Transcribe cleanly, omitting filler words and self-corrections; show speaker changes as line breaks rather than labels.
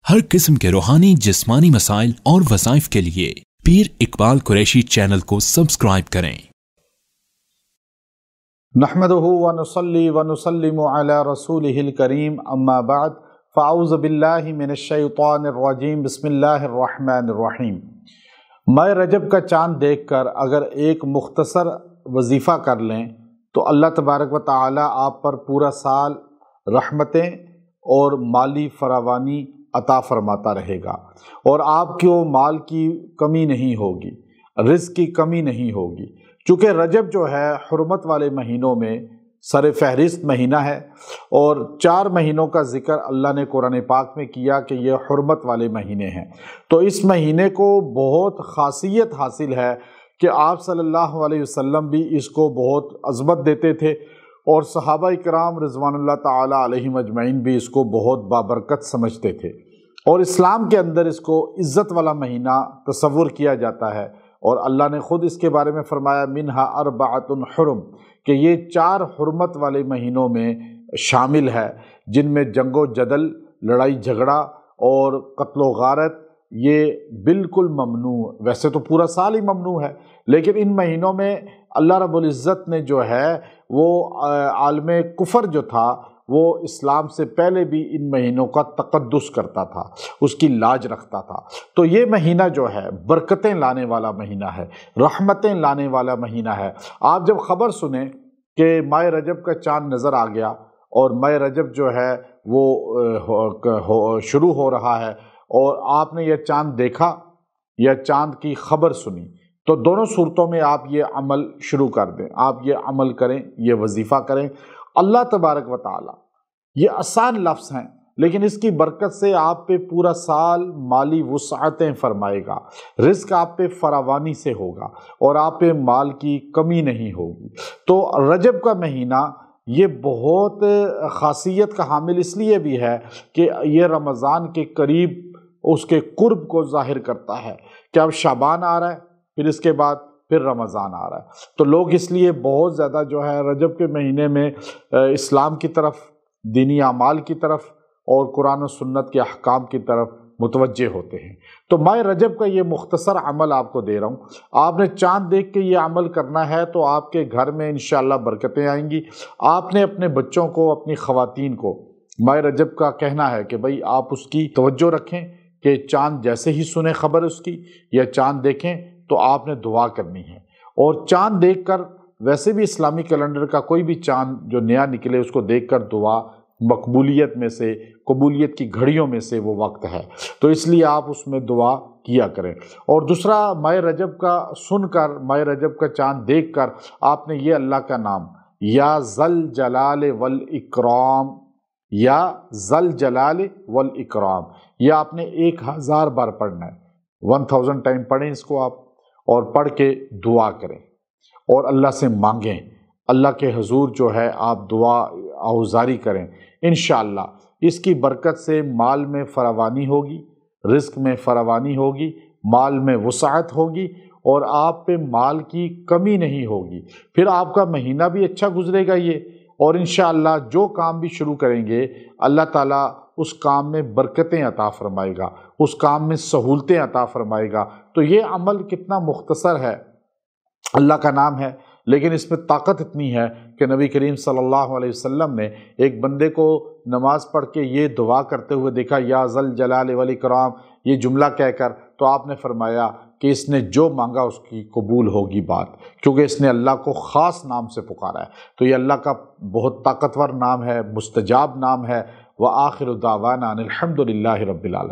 ہر قسم کے روحانی جسمانی مسائل اور وظائف کے لیے پیر اقبال قریشی چینل کو سبسکرائب کریں۔
نحمدہ ونصلی ونسلم علی رسولہ الکریم، اما بعد فاعوذ باللہ من الشیطان الرجیم، بسم اللہ الرحمن الرحیم۔ ماہ رجب کا چاند دیکھ کر اگر ایک مختصر وظیفہ کر لیں تو اللہ تبارک و تعالی آپ پر پورا سال رحمتیں اور مالی فراوانی عطا فرماتا رہے گا، اور آپ کو مال کی کمی نہیں ہوگی، رزق کی کمی نہیں ہوگی۔ چونکہ رجب جو ہے حرمت والے مہینوں میں سر فہرست مہینہ ہے، اور 4 مہینوں کا ذکر اللہ نے قرآن پاک میں کیا کہ یہ حرمت والے مہینے ہیں۔ تو اس مہینے کو بہت خاصیت حاصل ہے کہ آپ صلی اللہ علیہ وسلم بھی اس کو بہت عظمت دیتے تھے، اور صحابہ کرام رضوان اللہ تعالی علیہم اجمعین بھی اس کو بہت بابرکت سمجھتے تھے، اور اسلام کے اندر اس کو عزت والا مہینہ تصور کیا جاتا ہے۔ اور اللہ نے خود اس کے بارے میں فرمایا منہا اربعۃ حرم، کہ یہ 4 حرمت والے مہینوں میں شامل ہے، جن میں جنگ و جدل، لڑائی جھگڑا اور قتل و غارت یہ بالکل ممنوع۔ ویسے تو پورا سال ہی ممنوع ہے، لیکن ان مہینوں میں اللہ رب العزت نے جو ہے وہ عالم کفر جو تھا وہ اسلام سے پہلے بھی ان مہینوں کا تقدس کرتا تھا، اس کی لاج رکھتا تھا۔ تو یہ مہینہ جو ہے برکتیں لانے والا مہینہ ہے، رحمتیں لانے والا مہینہ ہے۔ آپ جب خبر سنیں کہ ماہ رجب کا چاند نظر آ گیا اور ماہ رجب جو ہے وہ شروع ہو رہا ہے، اور آپ نے یہ چاند دیکھا یا چاند کی خبر سنی، تو دونوں صورتوں میں آپ یہ عمل شروع کر دیں، آپ یہ عمل کریں، یہ وظیفہ کریں۔ اللہ تبارک و تعالی، یہ آسان لفظ ہیں لیکن اس کی برکت سے آپ پہ پورا سال مالی وسعتیں فرمائے گا، رزق آپ پہ فراوانی سے ہوگا، اور آپ پہ مال کی کمی نہیں ہوگی۔ تو رجب کا مہینہ یہ بہت خاصیت کا حامل اس لیے بھی ہے کہ یہ رمضان کے قریب اس کے قرب کو ظاہر کرتا ہے کہ اب شعبان آ رہا ہے، پھر اس کے بعد پھر رمضان آ رہا ہے۔ تو لوگ اس لیے بہت زیادہ جو ہے رجب کے مہینے میں اسلام کی طرف، دینی اعمال کی طرف اور قرآن و سنت کے احکام کی طرف متوجہ ہوتے ہیں۔ تو ماہ رجب کا یہ مختصر عمل آپ کو دے رہا ہوں، آپ نے چاند دیکھ کے یہ عمل کرنا ہے تو آپ کے گھر میں انشاءاللہ برکتیں آئیں گی۔ آپ نے اپنے بچوں کو، اپنی خواتین کو ماہ رجب کا کہنا ہے کہ بھئی آپ اس کی توجہ رکھیں کہ چاند جیسے ہی سنیں خبر اس کی یا چاند دیکھیں تو آپ نے دعا کرنی ہے۔ اور چاند دیکھ کر، ویسے بھی اسلامی کیلنڈر کا کوئی بھی چاند جو نیا نکلے اس کو دیکھ کر دعا مقبولیت میں سے، قبولیت کی گھڑیوں میں سے وہ وقت ہے، تو اس لیے آپ اس میں دعا کیا کریں۔ اور دوسرا، ماہ رجب کا سن کر، ماہ رجب کا چاند دیکھ کر آپ نے یہ اللہ کا نام یا ذل جلال والاکرام، یا ذل جلال والاکرام، یہ آپ نے 1000 بار پڑھنا ہے، 1000 ٹائم پڑھیں اس کو آپ، اور پڑھ کے دعا کریں اور اللہ سے مانگیں، اللہ کے حضور جو ہے آپ دعا آوزاری کریں۔ انشاءاللہ اس کی برکت سے مال میں فراوانی ہوگی، رزق میں فراوانی ہوگی، مال میں وسعت ہوگی، اور آپ پہ مال کی کمی نہیں ہوگی۔ پھر آپ کا مہینہ بھی اچھا گزرے گا یہ، اور انشاءاللہ جو کام بھی شروع کریں گے اللہ تعالیٰ اس کام میں برکتیں عطا فرمائے گا، اس کام میں سہولتیں عطا فرمائے گا۔ تو یہ عمل کتنا مختصر ہے، اللہ کا نام ہے، لیکن اس میں طاقت اتنی ہے کہ نبی کریم صلی اللہ علیہ وسلم نے ایک بندے کو نماز پڑھ کے یہ دعا کرتے ہوئے دیکھا، یا ذل جلال والاکرام، یہ جملہ کہہ کر، تو آپ نے فرمایا کہ اس نے جو مانگا اس کی قبول ہوگی بات، کیونکہ اس نے اللہ کو خاص نام سے پکارا ہے۔ تو یہ اللہ کا بہت طاقتور نام ہے، مستجاب نام ہے۔ وآخر دعوانا ان الحمد للہ رب العالمین۔